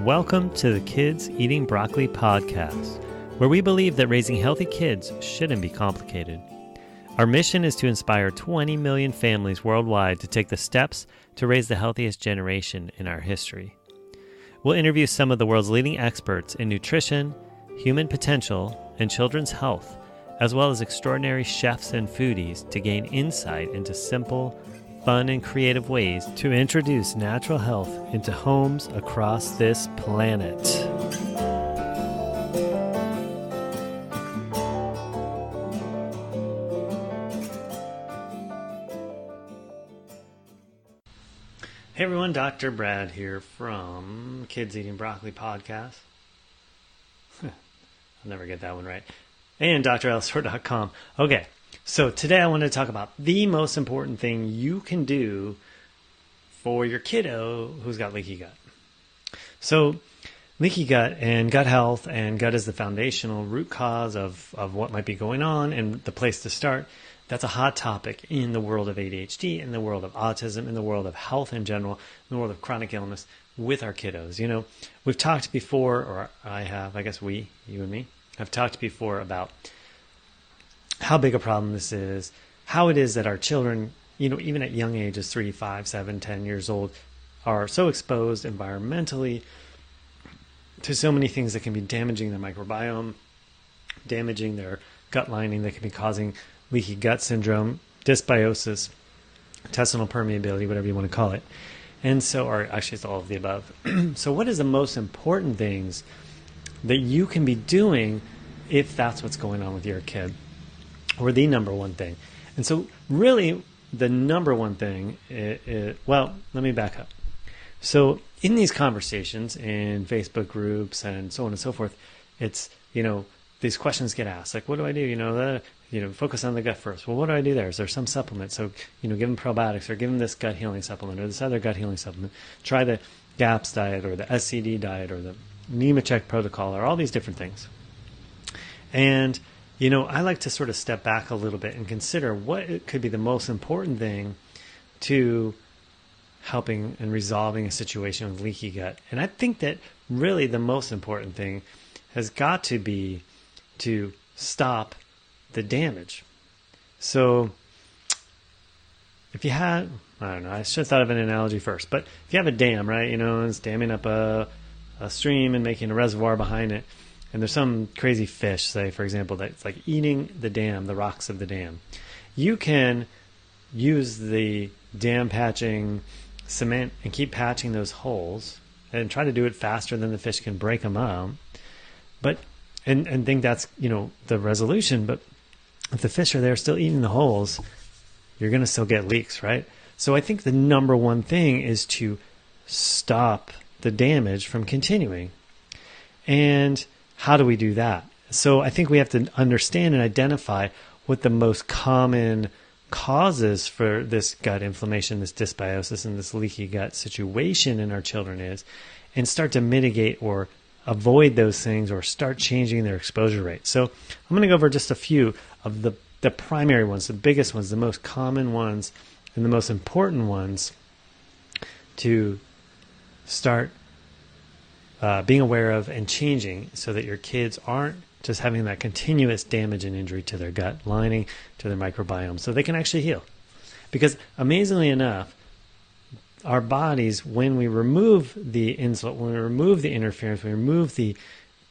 Welcome to the Kids Eating Broccoli podcast, where we believe that raising healthy kids shouldn't be complicated. Our mission is to inspire 20 million families worldwide to take the steps to raise the healthiest generation in our history. We'll interview some of the world's leading experts in nutrition, human potential, and children's health, as well as extraordinary chefs and foodies to gain insight into simple, fun, and creative ways to introduce natural health into homes across this planet. Hey everyone, Dr. Brad here from Kids Eating Broccoli podcast. I'll never get that one right. And drelstor.com. Okay, so today I want to talk about the most important thing you can do for your kiddo who's got leaky gut. So leaky gut and gut health, and gut is the foundational root cause of what might be going on and the place to start. That's a hot topic in the world of ADHD, in the world of autism, in the world of health in general, in the world of chronic illness with our kiddos. You know, we've talked before, or I have, I guess we, you and me, have talked before about how big a problem this is, how it is that our children, you know, even at young ages, 3, 5, 7, 10 years old, are so exposed environmentally to so many things that can be damaging their microbiome, damaging their gut lining, that can be causing leaky gut syndrome, dysbiosis, intestinal permeability, whatever you want to call it. And so, or actually it's all of the above. So what is the most important things that you can be doing if that's what's going on with your kid? Or the number one thing. And so really the number one thing well, let me back up. So in these conversations in Facebook groups and so on and so forth, it's, you know, these questions get asked, like, what do I do? Focus on the gut first. Well, what do I do there? Is there some supplement? So, give them probiotics, or give them this gut healing supplement, or this other gut healing supplement. Try the GAPS diet, or the SCD diet, or the Nemechek protocol, or all these different things. And, I like to sort of step back a little bit and consider what could be the most important thing to helping and resolving a situation with leaky gut. And I think that really the most important thing has got to be to stop the damage. So if you had, I don't know, I should have thought of an analogy first, but if you have a dam, right, it's damming up a stream and making a reservoir behind it, and there's some crazy fish, say, for example, that's like eating the dam, the rocks of the dam. You can use the dam patching cement and keep patching those holes and try to do it faster than the fish can break them out, but and think that's, the resolution. But if the fish are there still eating the holes, you're going to still get leaks, right? So I think the number one thing is to stop the damage from continuing. And how do we do that? So I think we have to understand and identify what the most common causes for this gut inflammation, this dysbiosis, and this leaky gut situation in our children is, and start to mitigate or avoid those things, or start changing their exposure rate. So I'm going to go over just a few of the primary ones, the biggest ones, the most common ones, and the most important ones to start being aware of and changing, so that your kids aren't just having that continuous damage and injury to their gut lining, to their microbiome, so they can actually heal. Because amazingly enough, our bodies, when we remove the insult, when we remove the interference, we remove the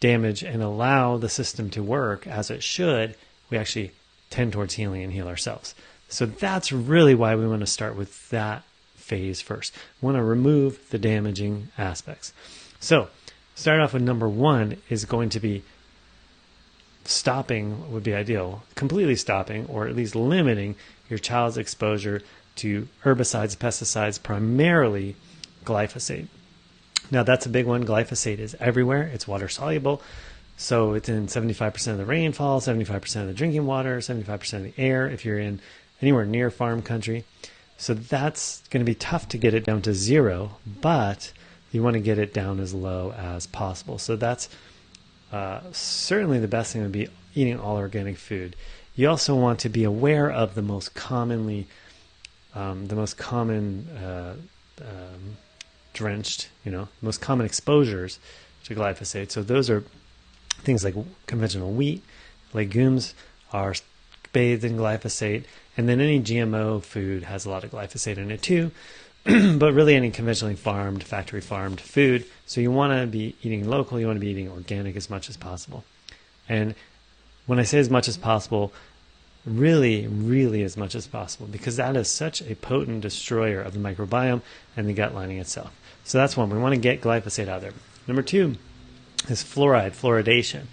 damage and allow the system to work as it should, we actually tend towards healing and heal ourselves. So that's really why we want to start with that phase first. We want to remove the damaging aspects. So start off with number one is going to be stopping, would be ideal, completely stopping, or at least limiting your child's exposure to herbicides, pesticides, primarily glyphosate. Now that's a big one. Glyphosate is everywhere. It's water soluble. So it's in 75% of the rainfall, 75% of the drinking water, 75% of the air if you're in anywhere near farm country. So that's going to be tough to get it down to zero, but you want to get it down as low as possible. So that's certainly the best thing would be eating all organic food. You also want to be aware of the most common drenched, most common exposures to glyphosate. So those are things like conventional wheat, legumes are bathed in glyphosate, and then any GMO food has a lot of glyphosate in it too. But really any conventionally farmed, factory farmed food. So you want to be eating local, you want to be eating organic as much as possible. And when I say as much as possible, really, really as much as possible, because that is such a potent destroyer of the microbiome and the gut lining itself. So that's one. We want to get glyphosate out of there. Number two is fluoridation.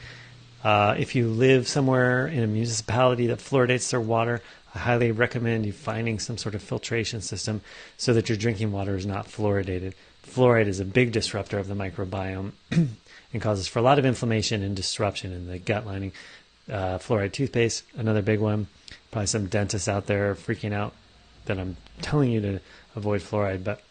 If you live somewhere in a municipality that fluoridates their water, I highly recommend you finding some sort of filtration system so that your drinking water is not fluoridated. Fluoride is a big disruptor of the microbiome and causes for a lot of inflammation and disruption in the gut lining. Fluoride toothpaste, another big one. Probably some dentists out there freaking out that I'm telling you to avoid fluoride, but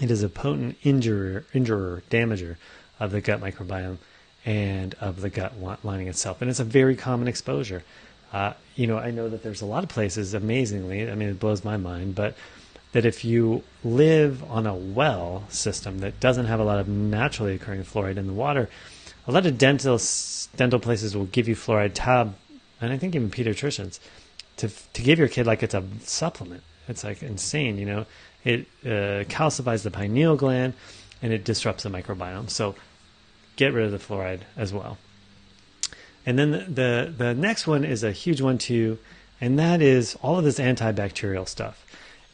it is a potent injurer, damager of the gut microbiome and of the gut lining itself. And it's a very common exposure. I know that there's a lot of places, amazingly, it blows my mind, but that if you live on a well system that doesn't have a lot of naturally occurring fluoride in the water, a lot of dental places will give you fluoride tab, and I think even pediatricians, to give your kid like it's a supplement. It's like insane, It calcifies the pineal gland, and it disrupts the microbiome. So get rid of the fluoride as well. And then the next one is a huge one too, and that is all of this antibacterial stuff.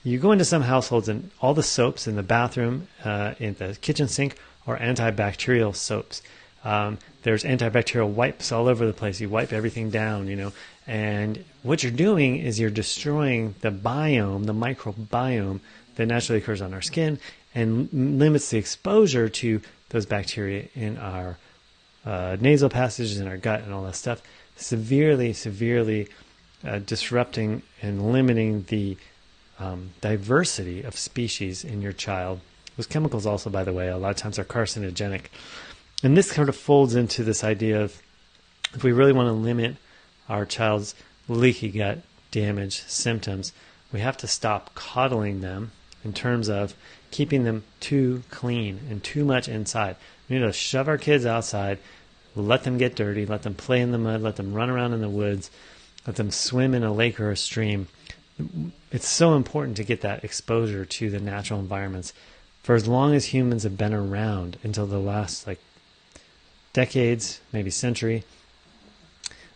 You go into some households and all the soaps in the bathroom, in the kitchen sink, are antibacterial soaps. There's antibacterial wipes all over the place. You wipe everything down, and what you're doing is you're destroying the biome, the microbiome that naturally occurs on our skin and limits the exposure to those bacteria in our nasal passages, in our gut, and all that stuff, severely disrupting and limiting the diversity of species in your child. Those chemicals also, by the way, a lot of times are carcinogenic. And this sort of folds into this idea of if we really want to limit our child's leaky gut damage symptoms, we have to stop coddling them in terms of keeping them too clean and too much inside. We need to shove our kids outside, let them get dirty, let them play in the mud, let them run around in the woods, let them swim in a lake or a stream. It's so important to get that exposure to the natural environments. For as long as humans have been around, until the last decades, maybe century,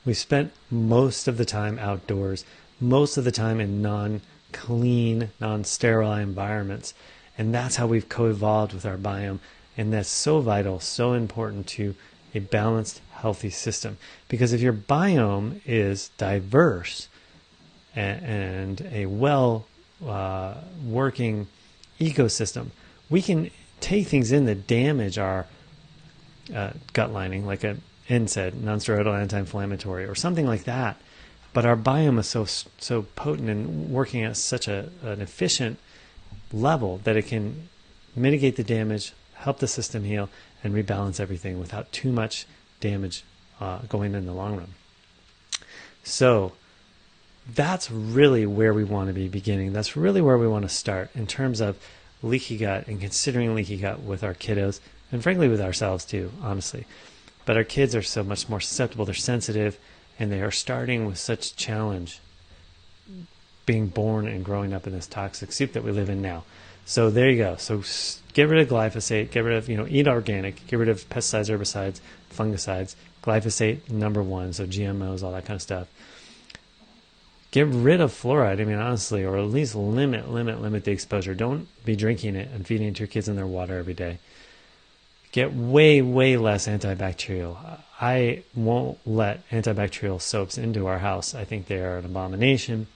we've spent most of the time outdoors, most of the time in non-clean, non-sterile environments. And that's how we've co-evolved with our biome. And that's so vital, so important to a balanced, healthy system. Because if your biome is diverse and a well-working ecosystem, we can take things in that damage our gut lining, like an NSAID, non-steroidal anti-inflammatory, or something like that. But our biome is so potent and working at such an efficient level that it can mitigate the damage, help the system heal, and rebalance everything without too much damage going in the long run. So that's really where we want to be beginning. That's really where we want to start in terms of leaky gut and considering leaky gut with our kiddos, and frankly with ourselves too, honestly. But our kids are so much more susceptible, they're sensitive, and they are starting with such challenge being born and growing up in this toxic soup that we live in now. So there you go. So get rid of glyphosate, get rid of, eat organic, get rid of pesticides, herbicides, fungicides, glyphosate, number one, so GMOs, all that kind of stuff. Get rid of fluoride, honestly, or at least limit the exposure. Don't be drinking it and feeding it to your kids in their water every day. Get way less antibacterial. I won't let antibacterial soaps into our house. I think they are an abomination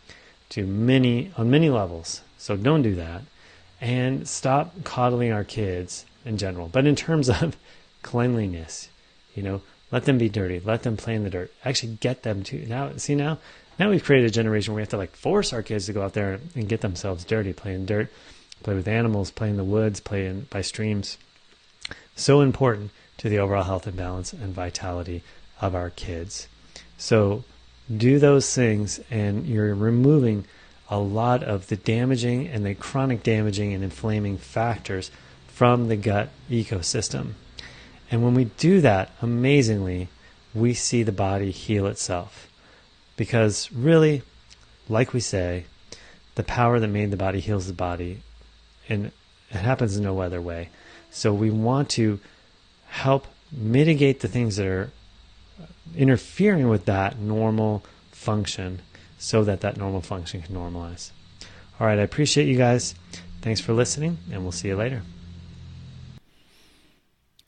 on many levels. So don't do that. And stop coddling our kids in general. But in terms of cleanliness, let them be dirty. Let them play in the dirt. Actually get them to. Now we've created a generation where we have to force our kids to go out there and get themselves dirty, play in dirt, play with animals, play in the woods, play by streams. So important to the overall health and balance and vitality of our kids. So do those things, and you're removing a lot of the damaging and the chronic damaging and inflaming factors from the gut ecosystem. And when we do that, amazingly, we see the body heal itself. Because really, like we say, the power that made the body heals the body, and it happens in no other way. So we want to help mitigate the things that are interfering with that normal function so that that normal function can normalize. All right, I appreciate you guys. Thanks for listening, and we'll see you later.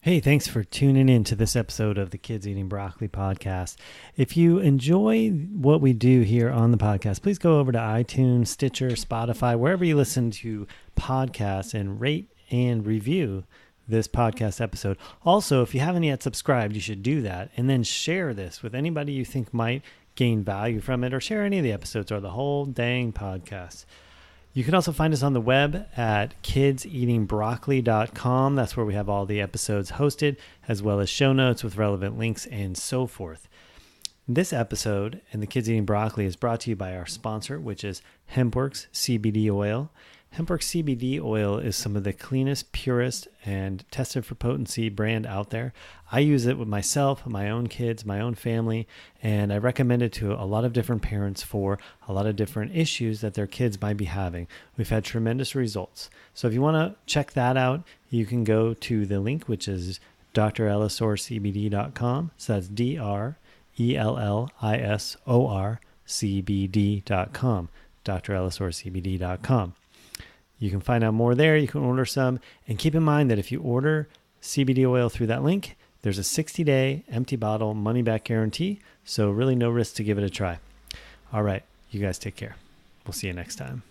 Hey, thanks for tuning in to this episode of the Kids Eating Broccoli podcast. If you enjoy what we do here on the podcast, please go over to iTunes, Stitcher, Spotify, wherever you listen to podcasts, and rate and review this podcast episode. Also, if you haven't yet subscribed, you should do that, and then share this with anybody you think might gain value from it, or share any of the episodes or the whole dang podcast. You can also find us on the web at kidseatingbroccoli.com. That's where we have all the episodes hosted, as well as show notes with relevant links and so forth. This episode and the Kids Eating Broccoli is brought to you by our sponsor, which is HempWorks CBD oil. HempWorks CBD oil is some of the cleanest, purest, and tested for potency brand out there. I use it with myself, my own kids, my own family, and I recommend it to a lot of different parents for a lot of different issues that their kids might be having. We've had tremendous results. So if you want to check that out, you can go to the link, which is drellisorcbd.com. So that's drellisorcbd.com, drellisorcbd.com. You can find out more there. You can order some. And keep in mind that if you order CBD oil through that link, there's a 60-day empty bottle money-back guarantee. So really no risk to give it a try. All right. You guys take care. We'll see you next time.